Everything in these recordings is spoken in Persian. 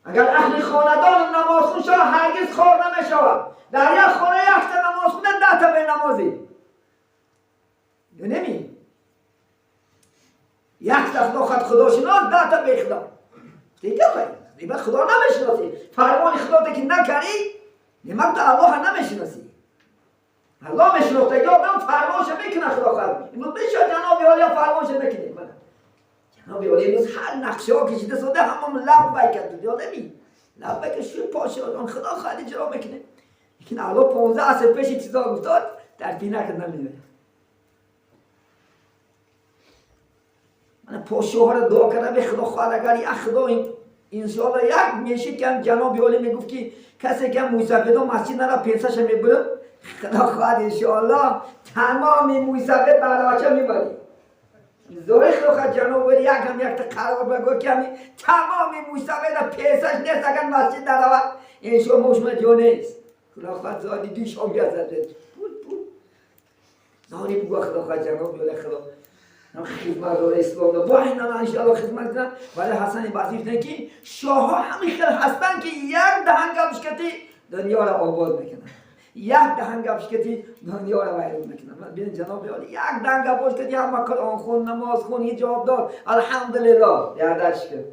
اگر اهل خاندان نمازخون شود هرگز خار نمیشود. در یک خانه یک تا نماز خونه 10 تا به نمازی نمی یک تا خدا شناس 10 تا به خدا دیگه دیگه خدا نمیشناسی. فرمان خدا که نکردی نمک تو الله نمیشناسی. الله میشناخته که آدم فرمانش میکنه خدا خواهد. امروز میشه جناب عالی فرمانش نکنه. جناب عالی امروز هر نقشه ها کشیده ساده همون لبیک کرد. یادمی لبیک شو پاشه آدم خدا خواهد اجرا میکنه. لیکن الله 15 سال پیش چیزا گفتاد ترتیب نکرد نمیدونه. من پاشوها رو دعا کردم به خدا خواهد اگر یک خدا انشاءالله یک میشه که جناب عالی میگفت که کسی که موسیقی دو مسجد نرا پیسش میبره خدا خواهد انشاءالله تمام موسیقی براچه میبری. زوری خدا خواهد جناب عالی یک تا قرار بگو که تمام موسیقی دا پیسش نیست اگر مسجد نرا انشاءالله موشم جو نیست. خدا خواهد زادی دوش هم بیازد پول زاری بگو خدا خواهد جناب عالی خدا خدمت رو اسلام رو با این انشاءالله خدمت کنم. ولی حسن بصری نه که شاه ها همین خیلی هستن که یک دهن گبشکتی دنیا را آباد میکنن. یک دهن گبشکتی دنیا را ویران میکنن. من ببین جناب عالی یک دهن گبشکتی هم قرآن خون نماز خون حجاب دار الحمدلله یادش کرد.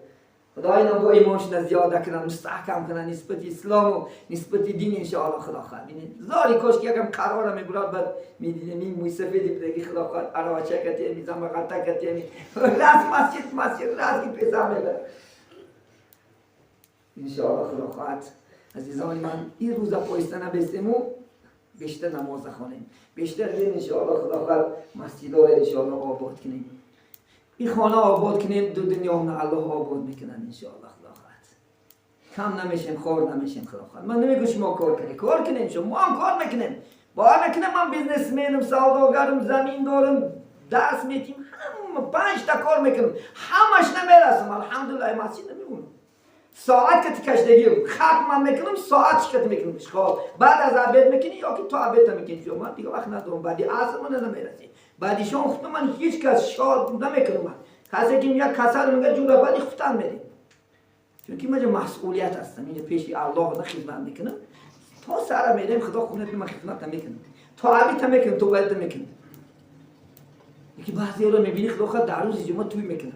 خدا اینا با ایمانشون زیاده کنن مستحکم کنن نسبت اسلام و نسبت دین انشاءالله خدا خواهد. ببینید زاری کاش که اگم قرار میبرد بعد میدیدم این موسیقی بده خدا خواهد عراچه کتی میزم غلطه کتی راست مسجد راست که پیسه میبره انشاءالله خدا خواهد. عزیزان من این روزا پایستانه بیستیم و بیشتر نماز خونیم بیشتر دین انشاءالله خدا خواهد مسجد را انشاءالله آباد کنیم. این خانه آباد کنیم دو دنیا هم الله آباد میکنن انشاءالله خدا خواهد. کم نمیشیم خور نمیشیم خدا خواهد. من نمیگم شما کار کنیم شما هم کار میکنیم باور نکنم من بیزنسمنم سوداگرم زمین دارم درس میتیم هم 5 تا کار میکنم همش نمیرسم الحمدلله مسجد نمیمونم. ساعت که کشتگیم ختم میکنم ساعت شکت میکنم خب بعد از عبید میکنی یا که تو عبید میکنی شما من دیگه وقت ندارم بعدی عصر من نمیرسی بعدی شما خودم من هیچ کس شاد نمیکنم. من کسی که یک کسر میگه جوره بعدی خودم میدیم چون که من مسئولیت هستم این پیش الله نه خدمت میکنم تا سر میدم خدا خونت من خدمت نمیکنم تا عبید میکنم تو باید میکنم. یکی بعضی رو میبینی خدا خود در روز جمعه توی میکنه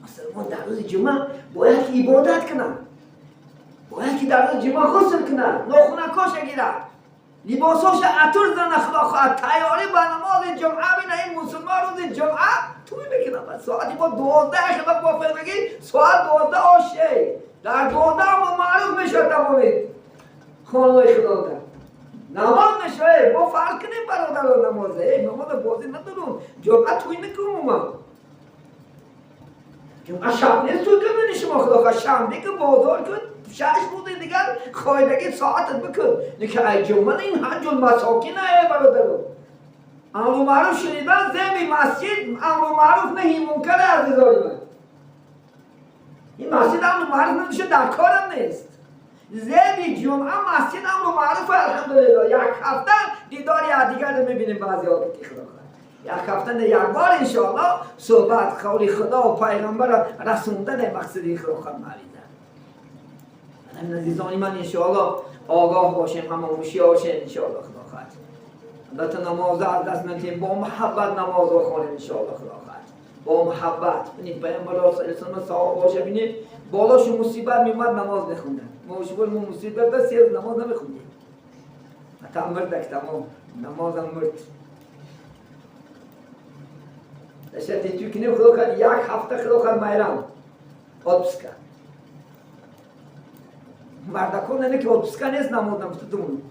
مسلمان در روز جمعه باید عبادت کنن باید که در روز جمعه غسل کنن ناخونه کاش گیرن لباساش عطر زنه خدا خواهد تیاری به نماز جمعه بینه این مسلمان روز جمعه توی میکنن ساعتی با 12 خدا با فرقی ساعت 12 آشه در 12 هم معروف میشه تمامی خانوی خدا در نماز نشه با فرق کنیم برادر نمازه نماز بازی ندارم جمعه توی نکنم من جمعه شب نیست توی کنی شما خدا خواهد شنبه که بازار کن 6 بوده دیگر خواهدگی ساعتت بکن نکه ای جمعه این حج المساکین ای برادرم امر معروف شنیدن زمین مسجد امر معروف نهی منکر عزیزای من این مسجد امر معروف نمیشه در کارم نیست زمین جمعه مسجد امر معروف الحمدلله یک هفته دیداری دیگر رو میبینیم بعضی ها که خدا خواهد یک هفته نه یک بار انشاءالله صحبت قول خدا و پیغمبر رسوندن مقصدی خدا خواهد معریزه. همین عزیزانی من انشاءالله آگاه باشیم همه موشی باشیم انشاءالله خدا خواهد. البته نماز از دست ندیم با محبت نماز رو خوانیم انشاءالله خدا خواهد با محبت. ببینید پیامبر صلی الله علیه و آله صحابه باشه ببینید بالاش مصیبت میومد نماز نخوندن ما شبور مصیبت بس نماز نمیخوندیم حتی مردک تمام نمازم مرد داشتی توی کنیم خدا خواهد یک هفته خدا خواهد میرم آتپسکن مردکان نه که آتپسکن نیست نماز نمستدون